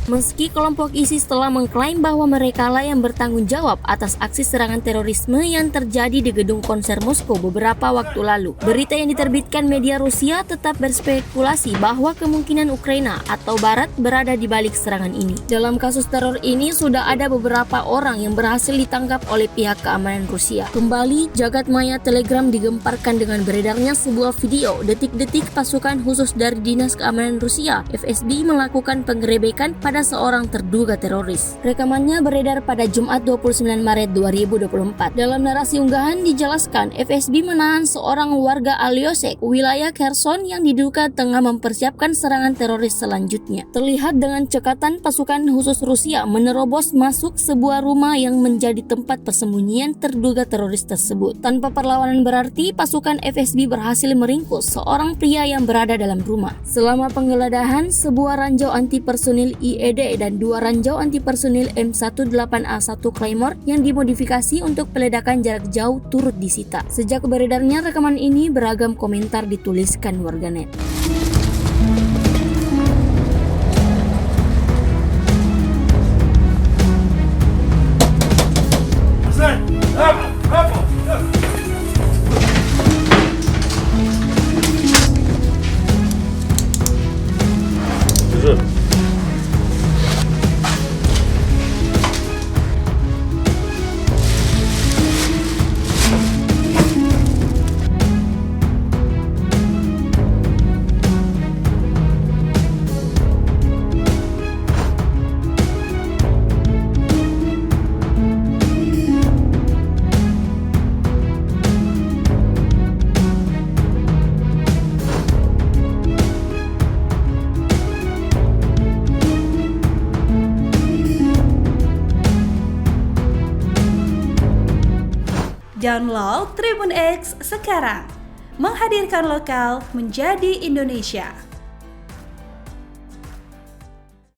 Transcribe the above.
Meski kelompok ISIS telah mengklaim bahwa mereka lah yang bertanggung jawab atas aksi serangan terorisme yang terjadi di gedung konser Moskow beberapa waktu lalu, berita yang diterbitkan media Rusia tetap berspekulasi bahwa kemungkinan Ukraina atau Barat berada di balik serangan ini. Dalam kasus teror ini sudah ada beberapa orang yang berhasil ditangkap oleh pihak keamanan Rusia. Kembali, jagat maya Telegram digemparkan dengan beredarnya sebuah video detik-detik pasukan khusus dari Dinas Keamanan Rusia (FSB) melakukan penggerebekan pada seorang terduga teroris. Rekamannya beredar pada Jumat 29 Maret 2024. Dalam narasi unggahan dijelaskan FSB menahan seorang warga Alyosek, wilayah Kherson yang diduga tengah mempersiapkan serangan teroris selanjutnya. Terlihat dengan cekatan pasukan khusus Rusia menerobos masuk sebuah rumah yang menjadi tempat persembunyian terduga teroris tersebut. Tanpa perlawanan berarti, pasukan FSB berhasil meringkus seorang pria yang berada dalam rumah. Selama penggeledahan, sebuah ranjau anti personil IED dan 2 ranjau anti personil M18A1 Claymore yang dimodifikasi untuk peledakan jarak jauh turut disita. Sejak beredarnya rekaman ini, beragam komentar dituliskan warganet. Download Tribun X sekarang, menghadirkan lokal menjadi Indonesia.